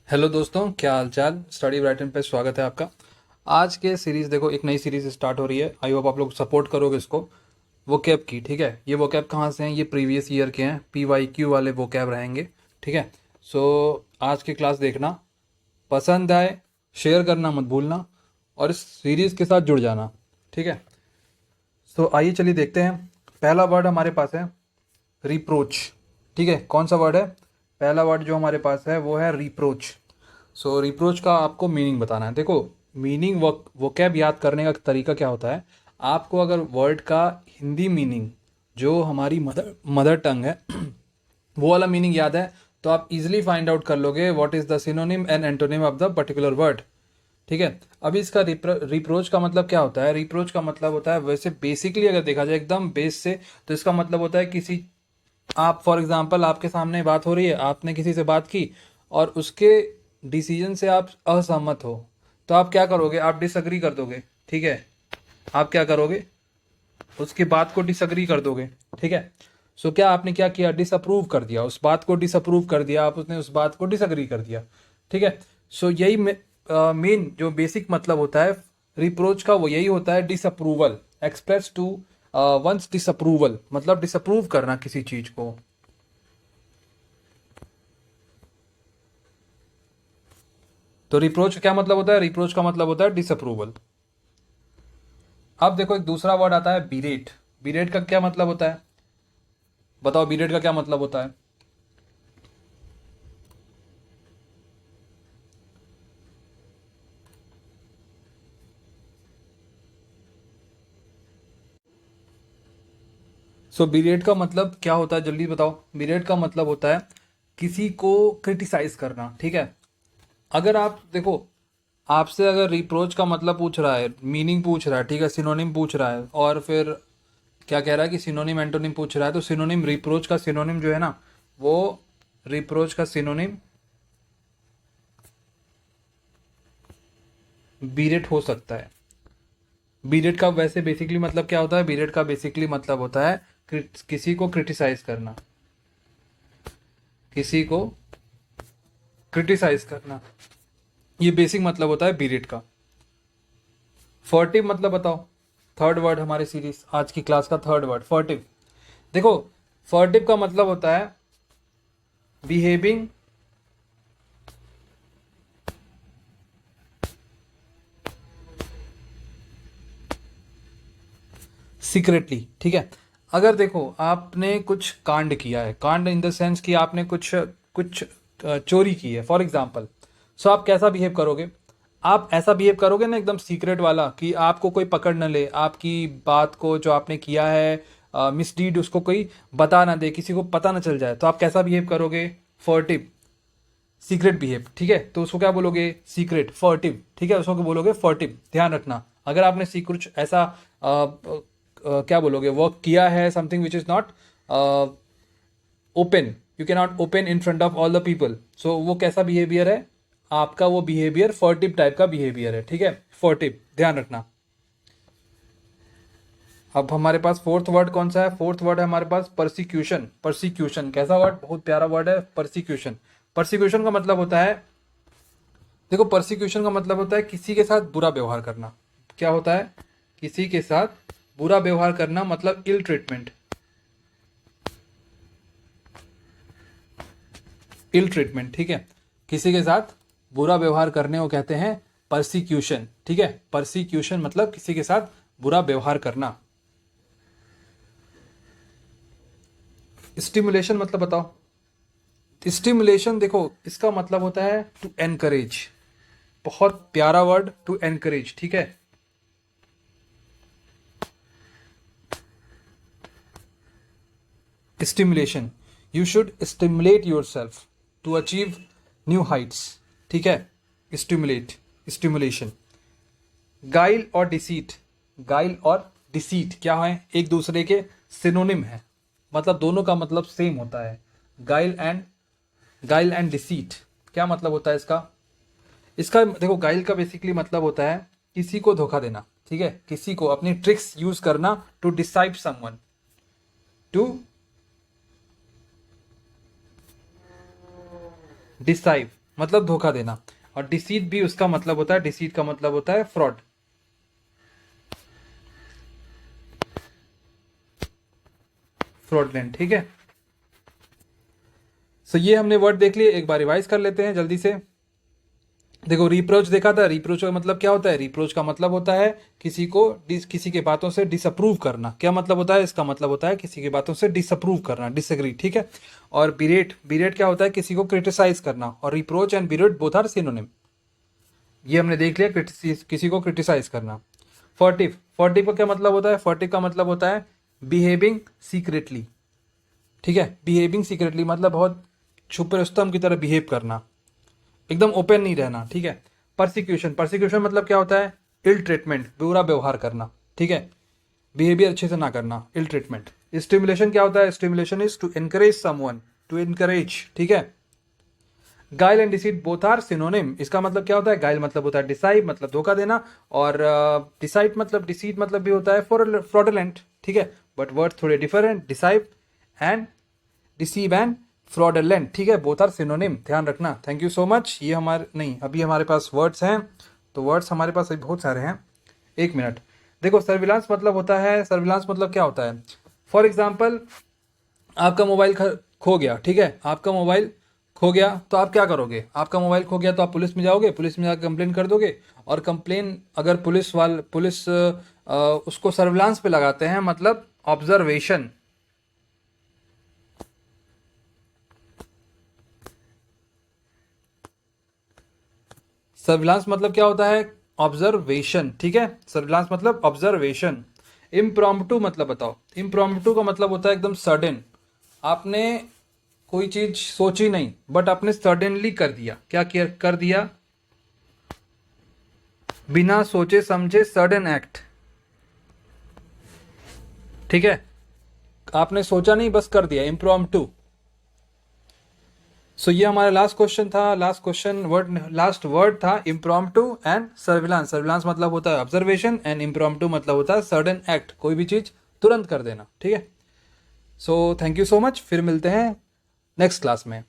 Hello दोस्तों, क्या हाल चाल। स्टडी ब्राइटन पे स्वागत है आपका। आज के सीरीज़ देखो, एक नई सीरीज़ स्टार्ट हो रही है। आई होप आप लोग सपोर्ट करोगे इसको। वो कैब की, ठीक है। ये वो कैब कहाँ से हैं? ये प्रीवियस ईयर के हैं। PYQ वाले वो कैब रहेंगे, ठीक है। सो आज की क्लास देखना, पसंद आए शेयर करना मत भूलना, और इस सीरीज़ के साथ जुड़ जाना, ठीक है। सो आइए चलिए देखते हैं। पहला वर्ड हमारे पास है रिप्रोच, ठीक है। कौन सा वर्ड है? पहला वर्ड जो हमारे पास है वो है रिप्रोच। सो रिप्रोच का आपको मीनिंग बताना है। देखो, मीनिंग वोकैब याद करने का तरीका क्या होता है। आपको अगर वर्ड का हिंदी मीनिंग, जो हमारी मदर मदर टंग है वो वाला मीनिंग याद है, तो आप इजीली फाइंड आउट कर लोगे what is the synonym and antonym of the particular word, ठीक है। अभी इसका रिप्रोच का मतलब क्या होता है? रिप्रोच का मतलब होता है, वैसे बेसिकली अगर देखा जाए एकदम बेस से, तो इसका मतलब होता है किसी, आप फॉर एग्जांपल आपके सामने बात हो रही है, आपने किसी से बात की और उसके डिसीजन से आप असहमत हो, तो आप क्या करोगे? आप डिसअग्री कर दोगे, ठीक है। आप क्या करोगे? उसकी बात को डिसअग्री कर दोगे, ठीक है। सो क्या आपने क्या किया? डिसअप्रूव कर दिया, उस बात को डिसअप्रूव कर दिया, आप उसने उस बात को डिसअग्री कर दिया, ठीक है। सो यही मेन जो बेसिक मतलब होता है रिप्रोच का, वो यही होता है, disapproval, express to one's disapproval, मतलब डिसअप्रूव करना किसी चीज को। तो रिप्रोच क्या मतलब होता है? रिप्रोच का मतलब होता है डिसअप्रूवल। अब देखो, एक दूसरा वर्ड आता है बीरेट। बीरेट का क्या मतलब होता है? बताओ, बीरेट का क्या मतलब होता है? सो बीरेट का मतलब क्या होता है, जल्दी बताओ। बीरेट का मतलब होता है किसी को क्रिटिसाइज करना, ठीक है। अगर आप देखो, आपसे अगर रिप्रोच का मतलब पूछ रहा है, मीनिंग पूछ रहा है, ठीक है, सिनोनिम पूछ रहा है, और फिर क्या कह रहा है कि सिनोनिम एंटोनिम पूछ रहा है, तो सिनोनिम, रिप्रोच का सिनोनिम जो है ना, वो रिप्रोच का सिनोनिम बीरेट हो सकता है। बीरेट का वैसे बेसिकली मतलब क्या होता है? बीरेट का बेसिकली मतलब होता है किसी को क्रिटिसाइज करना, किसी को क्रिटिसाइज करना, ये बेसिक मतलब होता है बीरेट का। फर्टिव मतलब बताओ। थर्ड वर्ड हमारे सीरीज आज की क्लास का थर्ड वर्ड फर्टिव। देखो, फर्टिव का मतलब होता है बिहेविंग सीक्रेटली, ठीक है। अगर देखो, आपने कुछ कांड किया है, कांड इन द सेंस कि आपने कुछ कुछ चोरी की है फॉर एग्जाम्पल। सो आप कैसा बिहेव करोगे? आप ऐसा बिहेव करोगे ना, एकदम सीक्रेट वाला, कि आपको कोई पकड़ न ले, आपकी बात को जो आपने किया है मिसडीड, उसको कोई बता ना दे, किसी को पता ना चल जाए, तो आप कैसा बिहेव करोगे? फर्टिव, सीक्रेट बिहेव, ठीक है। तो उसको क्या बोलोगे? सीक्रेट, फर्टिव, ठीक है, उसको क्या बोलोगे? फर्टिव। ध्यान रखना, अगर आपने कुछ ऐसा क्या बोलोगे, वर्क किया है, something which is not open, you can not open in front of all the people, so वो कैसा बिहेवियर है? आपका वो बिहेवियर फर्टिव टाइप का बिहेवियर है, ठीक है। फर्टिव, ध्यान रखना। अब हमारे पास फोर्थ वर्ड कौन सा है? फोर्थ वर्ड है हमारे पास परसिक्यूशन। परसिक्यूशन कैसा वर्ड? बहुत प्यारा वर्ड है, परसिक्यूशन। परसिक्यूशन का मतलब होता है, देखो, परसिक्यूशन का मतलब होता है किसी के साथ बुरा व्यवहार करना। क्या होता है? किसी के साथ बुरा व्यवहार करना, मतलब इल ट्रीटमेंट। इल ट्रीटमेंट, ठीक है। किसी के साथ बुरा व्यवहार करने को कहते हैं परसिक्यूशन, ठीक है। परसिक्यूशन मतलब किसी के साथ बुरा व्यवहार करना। स्टिमुलेशन मतलब बताओ। स्टिमुलेशन देखो, इसका मतलब होता है टू एनकरेज। बहुत प्यारा वर्ड, टू एनकरेज, ठीक है। Stimulation, you should stimulate yourself to achieve new heights, ठीक है। Stimulate, stimulation. गाइल और डिसीट, गाइल और डिसीट क्या है? एक दूसरे के सिनोनिम है, मतलब दोनों का मतलब सेम होता है। गाइल एंड, गाइल एंड डिसीट क्या मतलब होता है इसका? इसका देखो, गाइल का बेसिकली मतलब होता है किसी को धोखा देना, ठीक है। किसी को अपनी ट्रिक्स यूज करना, टू डिसाइव समवन, टू डिसाइव, मतलब धोखा देना, और डिसीट भी उसका मतलब होता है, डिसीट का मतलब होता है फ्रॉड। फ्रॉडलेंट, ठीक है। सो ये हमने वर्ड देख लिए, एक बार रिवाइज कर लेते हैं जल्दी से। देखो रिप्रोच देखा था, रिप्रोच का मतलब क्या होता है? रिप्रोच का मतलब होता है किसी को किसी के बातों से डिसअप्रूव करना। क्या मतलब होता है इसका? मतलब होता है किसी की बातों से डिसअप्रूव करना, डिसएग्री, ठीक है। और बिरेट, बिरेट क्या होता है? किसी को क्रिटिसाइज करना। और reproach and berate both are synonym. ये हमने देख लिया, किसी को क्रिटिसाइज करना। फर्टिव, फर्टिव का क्या मतलब होता है? फर्टिव का मतलब होता है बिहेविंग सीक्रेटली, ठीक है। बिहेविंग सीक्रेटली मतलब बहुत छुपे रुस्तम की तरह बिहेव करना, एकदम ओपन नहीं रहना, ठीक है। परसिक्यूशन, परसिक्यूशन मतलब क्या होता है? इल ट्रीटमेंट, बुरा व्यवहार करना, ठीक है। बिहेवियर अच्छे से ना करना, इल ट्रीटमेंट। स्टिमुलेशन क्या होता है? Stimulation is to encourage someone, to encourage, ठीक है। Guile and deceit both are synonym. इसका मतलब क्या होता है? गाइल मतलब होता है डिसाइड, मतलब धोखा देना, और डिसाइड मतलब डिसीट मतलब भी होता है फ्रॉडलेंट, ठीक है। बट वर्ड थोड़े different, decide and deceive and fraudulent, ठीक है। बोथ आर सिनोनिम, ध्यान रखना। Thank you so much. ये हमारे नहीं, अभी हमारे पास वर्ड्स हैं, तो वर्ड्स हमारे पास अभी बहुत सारे हैं। एक मिनट। देखो सर्विलांस मतलब होता है, सर्विलांस मतलब क्या होता है? फॉर एग्जाम्पल आपका मोबाइल खो गया, ठीक है। आपका मोबाइल खो गया तो आप क्या करोगे? आपका मोबाइल खो गया तो आप पुलिस में जाओगे, पुलिस में जाकर कंप्लेन कर दोगे। और कंप्लेन अगर पुलिस उसको सर्विलांस पे लगाते हैं, मतलब ऑब्जर्वेशन। सर्विलांस मतलब क्या होता है? ऑब्जर्वेशन, ठीक है। सर्विलांस मतलब ऑब्जर्वेशन। इम्प्रॉम्प्टू मतलब बताओ। इम्प्रॉम्प्टू का मतलब होता है एकदम सडन। आपने कोई चीज सोची नहीं, बट आपने सडनली कर दिया। क्या किया? कर दिया, बिना सोचे समझे, सडन एक्ट, ठीक है। आपने सोचा नहीं, बस कर दिया, इम्प्रॉम्प्टू। सो ये हमारा लास्ट क्वेश्चन था, last question word, last word था इम्प्रॉम्प्टू एंड सर्विलांस। सर्विलांस मतलब होता है ऑब्जर्वेशन, एंड इम्प्रॉम्प्टू मतलब होता है सडन एक्ट, कोई भी चीज तुरंत कर देना, ठीक है। So thank you so much, फिर मिलते हैं नेक्स्ट क्लास में।